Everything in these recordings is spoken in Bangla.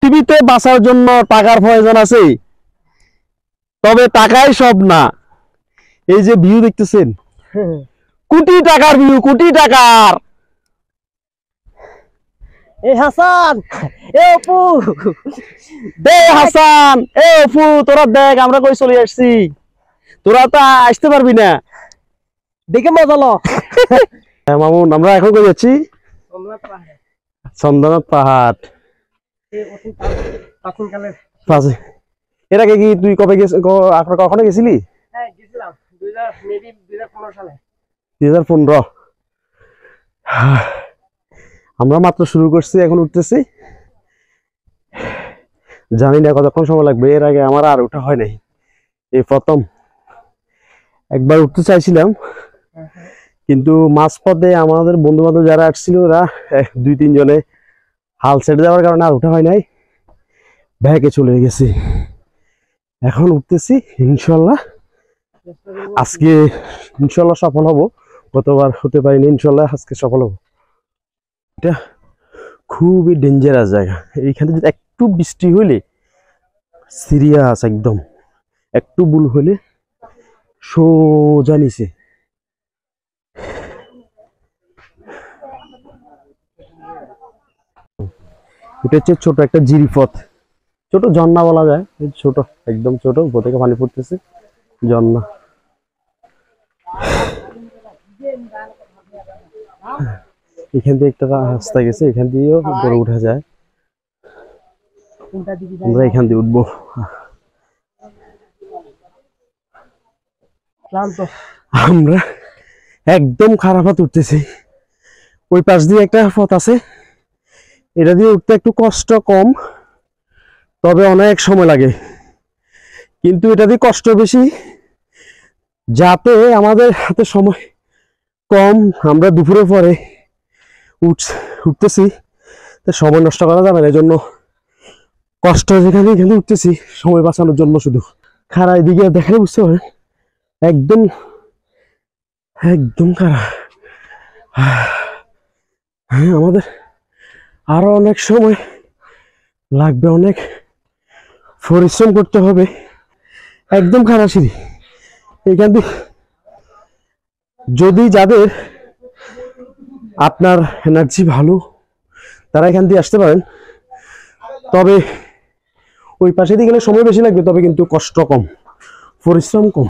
পৃথিবীতে বাঁচার জন্য টাকার প্রয়োজন আছে, তবে টাকাই সব না। এই যে ভিউ দেখতেছেন, কোটি টাকার ভিউ, কোটি টাকার। এ হাসান, এ অপু, দে হাসান, এ অপু, তোরা দেখ আমরা কই চলে আসছি, তোরা তো আসতে পারবি না, দেখে মজা লো। মামুন আমরা এখন কই যাচ্ছি? চন্দ্রনাথ পাহাড়। এর আগে কি তুই কবে কখনো গেছিলি? হ্যাঁ গেছিলাম 2015 সালে। 2015। আমরা মাত্র শুরু করছি, এখন উঠতেছি, জানি না কতক্ষণ সময় লাগবে। এর আগে আমার আর ওঠা হয় নাই, এই প্রথম। একবার উঠতে চাইছিলাম, কিন্তু মাঝপথে আমাদের বন্ধু বান্ধব যারা আসছিল ওরা 2-3 জনে হাল ছেড়ে যাওয়ার কারণে আর ওঠা হয় নাই, ব্যাগে চলে গেছি। এখন উঠতেছি ইনশাল্লাহ, আজকে ইনশাল্লাহ সফল হব। গতবার হতে পারিনি, ইনশাল্লাহ আজকে সফল হব। এটা খুবই ডেঞ্জারাস জায়গা। এইখানে যদি একটু বৃষ্টি হইলে সিরিয়াস একদম, একটু ভুল হইলে সোজা নিচে। এটা হচ্ছে ছোট একটা জিরিপথ, ছোট ঝর্ণা বলা যায়, ছোট একদম ছোট, উপর থেকে পানি পড়তেছে, ঝর্ণা। এখান থেকে একটা রাস্তা গেছে, এখান দিয়েও উপরে উঠা যায়। আমরা এখান দিয়ে উঠবো। আমরা একদম খারাপ পথ উঠতেছি। ওই পাশ দিয়ে একটা পথ আছে, এটা দিয়ে উঠতে একটু কষ্ট কম, তবে অনেক সময় লাগে। কিন্তু এটা দিয়ে কষ্ট বেশি, যাতে আমাদের হাতে সময় কম, আমরা দুপুরে পরে উঠতেছি, সময় নষ্ট করা যাবে না। এই জন্য কষ্ট যেখানে এখানে উঠতেছি, সময় বাঁচানোর জন্য শুধু। খাড়া এদিকে দেখলে বুঝতে পারেন, একদম একদম খাড়া। হ্যাঁ, আমাদের আরো অনেক সময় লাগবে, অনেক পরিশ্রম করতে হবে। একদম খাড়া সিঁড়ি। এখান থেকে যদি যাদের আপনার এনার্জি ভালো, তারা এখান দিয়ে আসতে পারেন। তবে ওই পাশে দিয়ে গেলে সময় বেশি লাগবে, তবে কিন্তু কষ্ট কম, পরিশ্রম কম।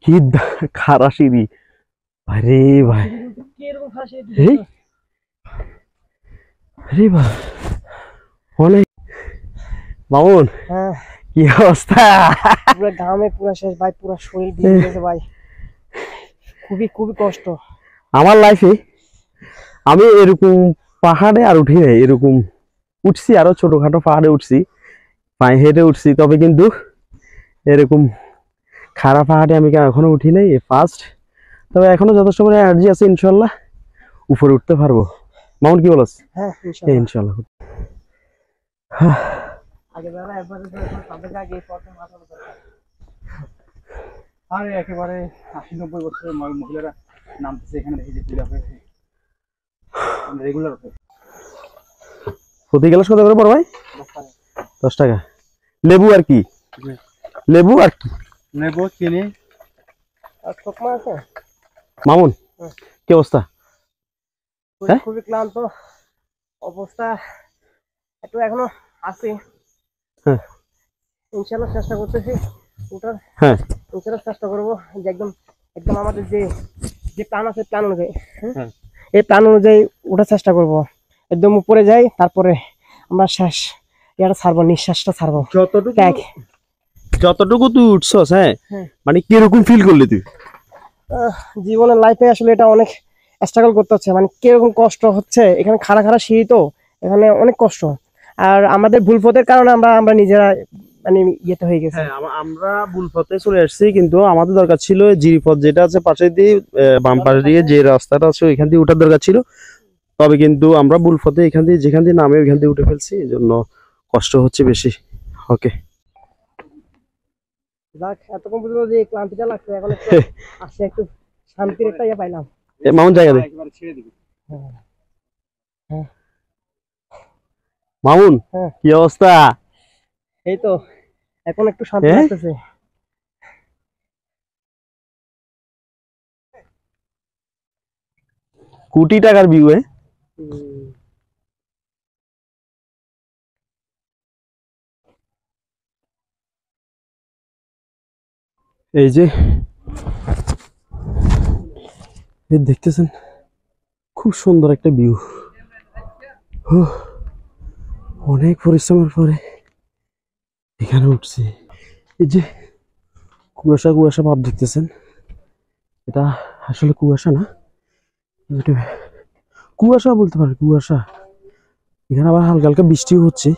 কি খাড়া সিঁড়ি আরে ভাই, অনেক। মামুন কি অবস্থা? পুরো ঘামে পুরো শেষ ভাই, পুরো শরীর ভিজে গেছে ভাই, খুবই খুবই কষ্ট। আমার লাইফে আমি এরকম পাহাড়ে আর উঠি নাই। এরকম উঠছি, আরো ছোটখাটো পাহাড়ে উঠছি, পায়ে হেঁটে উঠছি, তবে কিন্তু এরকম খারাপ পাহাড়ে আমি এখনো উঠি নাই, ফার্স্ট। তবে এখনো যথেষ্ট পরিমাণে এনার্জি আছে, ইনশাল্লাহ উপরে উঠতে পারবো। মামুন কি বলছ? হ্যাঁ ইনশাল্লাহ। আরে একেবারে 80-90 বছরের মহিলারা নামতেছে এখানে, দেখি যে পূজা হয়েছে রেগুলার। প্রতি গ্লাস কত করে পড়ো ভাই? 10 টাকা। লেবু আর কি? লেবু আর কি? লেবু, চিনি আর শুকনো আছে। মামুন কি অবস্থা? খুবই ক্লান্ত অবস্থা, একটু এখনো আছি। হ্যাঁ ইনশাআল্লাহ চেষ্টা করতেছি ওটার। হ্যাঁ ইনশাআল্লাহ চেষ্টা করবো যে একদম একদম আমাদের যে প্ল্যান আছে, প্ল্যান অনুযায়ী, এই প্ল্যান অনুযায়ী ওঠার চেষ্টা করব। একদম উপরে যাই, তারপরে আমরা শেষ এটা ছাড়বো, নিঃশ্বাসটা ছাড়বো। যতটুকু তুই উঠছস, হ্যাঁ মানে কিরকম ফিল করলি তুই? জীবনের লাইফে আসলে এটা অনেক স্ট্রাগল করতে হচ্ছে, মানে কিরকম কষ্ট হচ্ছে। এখানে খাড়া খাড়া সিঁড়ি, তো এখানে অনেক কষ্ট। আর আমাদের ভুল পথের কারণে আমরা নিজেরা মানে ইয়েতে হয়ে গেছে। আমরা ভুল পথে চলে আসছি, কিন্তু আমাদের দরকার ছিল জিরিপথ যেটা আছে পাশে দিয়ে, বাম পাশে দিয়ে যে রাস্তাটা আছে ওইখান দিয়ে উঠার দরকার ছিল। তবে কিন্তু আমরা ভুল পথে এখান দিয়ে, যেখান দিয়ে নামে ওইখান দিয়ে উঠে ফেলছি, এই জন্য কষ্ট হচ্ছে বেশি। ওকে, যাক, এতক্ষণ পর্যন্ত যে ক্লান্তিটা লাগছে, এখন আসছে একটু শান্তির একটা ইয়ে পাইলাম। মামুন জায়গা দে। একেবারে ছেড়ে দিবি। হ্যাঁ মামুন, হ্যাঁ। কি অবস্থা? এই তো এখন একটু শান্তি হ্যাঁ? লাগতেছে। কোটি টাকার ভিউ হুম, এই যে এই দেখতেছেন, খুব সুন্দর একটা ভিউ। অনেক পরিশ্রমের পরে এখানে উঠছি। এই যে কুয়াশা কুয়াশা ভাব দেখতেছেন, এটা আসলে কুয়াশা না, এটা কুয়াশা বলতে পারে, কুয়াশা। এখানে আবার হালকা হালকা বৃষ্টিও হচ্ছে,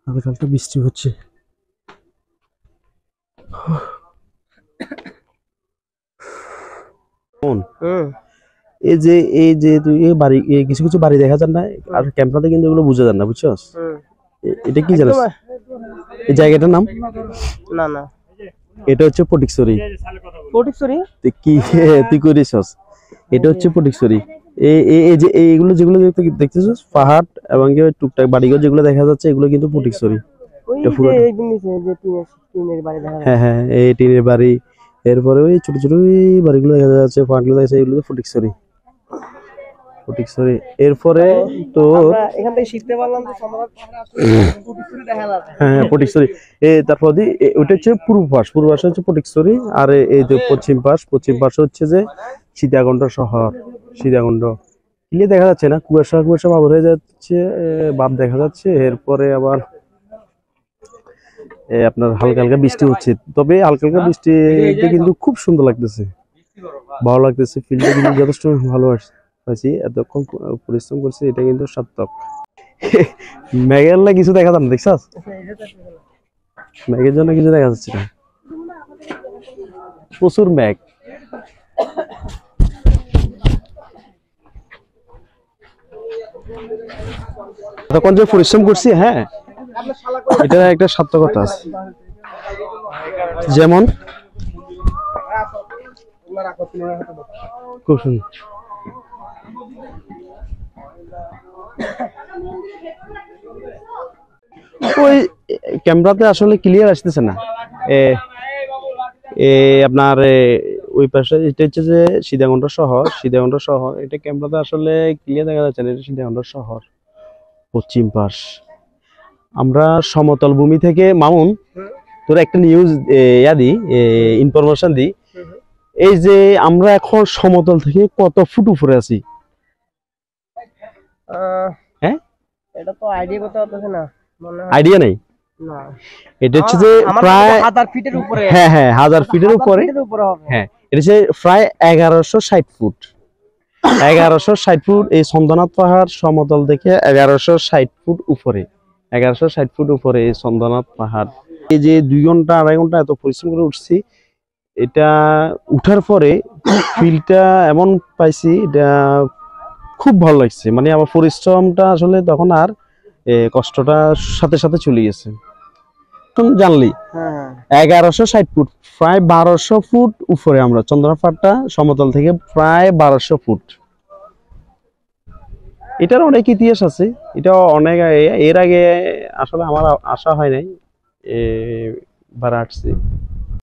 হালকা হালকা বৃষ্টি হচ্ছে। হুম, এই যে তুই এই বাড়ি, এই কিছু কিছু বাড়ি দেখা যান না, আর ক্যামেরাতে কিন্তু এগুলো বোঝা যান না, বুঝছস? হুম। এটা কি জানিস একদম, এই জায়গাটার নাম? না না, এটা হচ্ছে ফটিকছড়ি। ফটিকছড়ি। তুই কি তুই করিসস? এটা হচ্ছে ফটিকছড়ি। এই যে এইগুলো যেগুলো দেখতেছিস পাহাড় এবং কি ওই টুকটাক বাড়িঘর যেগুলো দেখা যাচ্ছে, এগুলো কিন্তু ফটিকছড়ি। ওই এটা যে পুরোটা। এই জিনিস যে টিনের বাড়ি দেখা যায়। হ্যাঁ হ্যাঁ, এই টিনের বাড়ি, এরপরে ওই ছোট ছোট ওই বাড়িগুলো দেখা যাচ্ছে, পাহাড়গুলো দেখা যাচ্ছে, এগুলো ফটিকছড়ি, ফটিকছড়ি। এরপরে তো আমরা এখান থেকে শিখতে পারলাম যে সম্রাট পাহাড়ে আসলে ফটিকছড়ি দেখা যাবে। হ্যাঁ ফটিকছড়ি। তারপর ওইটা হচ্ছে পূর্ব পাশ, পূর্ব পাশে হচ্ছে ফটিকছড়ি, আর এই যে পশ্চিম পাশে হচ্ছে যে সীতাকুণ্ড শহর, সীতাকুণ্ড। ক্লিয়ার দেখা যাচ্ছে না, কুয়াশা কুয়াশা ভাব হয়ে যাচ্ছে, ভাব দেখা যাচ্ছে। এরপরে আবার আপনার হালকা হালকা বৃষ্টি হচ্ছে, তবে হালকা হালকা বৃষ্টিতে কিন্তু খুব সুন্দর লাগতেছে, ভালো লাগতেছে। ফিল্ডটা কিন্তু যথেষ্ট ভালো পাইছি, এতক্ষণ পরিশ্রম করছি, এটা কিন্তু সার্থক। মেঘের না কিছু দেখা যান, দেখছাস? মেঘের জন্য কিছু দেখা যাচ্ছে না, প্রচুর মেঘ। তখন যে পরিশ্রম করছি, হ্যাঁ, এটা একটা সার্থকতা আছে। যেমন খুব সুন্দর। ওই ক্যামেরাতে আসলে ক্লিয়ার আসতেছে না। আপনার ওই পাশে এটা হচ্ছে যে সীতাকুণ্ড শহর, সীতাকুণ্ড শহর, এটা ক্যামেরাতে আসলে ক্লিয়ার দেখা যাচ্ছে না, এটা সীতাকুণ্ড শহর পশ্চিম পাশ। আমরা সমতল ভূমি থেকে, মামুন তোর একটা নিউজ দি, ইনফরমেশন দি। এই যে আমরা এখন সমতল থেকে কত ফুট উপরে আছি? হ্যাঁ, এটা তো আইডিয়া করতে পারতেছি না, মনে হয় আইডিয়া নেই। না। এটা হচ্ছে যে আমার প্রায় 1000 ফিটের উপরে। হ্যাঁ হ্যাঁ 1000 ফিটের উপরে। হবে। হ্যাঁ, এটা হচ্ছে প্রায় 1160 ফুট। 1160 ফুট এই চন্দ্রনাথ পাহাড় সমতল থেকে 1160 ফুট উপরে, 1160 ফুট উপরে এই চন্দ্রনাথ পাহাড়। এই যে 2 ঘন্টা 2.5 ঘন্টা এত পরিশ্রম করে উঠছি, এটা উঠার পরে ফিলটা এমন পাইছি, এটা খুব ভালো লাগছে। মানে আমার পরিশ্রমটা আসলে তখন আর কষ্টটা সাথে সাথে চলে গেছে। তুমি জানলি হ্যাঁ 1160 ফুট, প্রায় 1200 ফুট উপরে আমরা, চন্দ্রনাথ পাহাড়টা সমতল থেকে প্রায় 1200 ফুট। এটার অনেক ইতিহাস আছে, এটা অনেক এর আগে আসলে আমার আসা হয় নাই, এবার আসছি।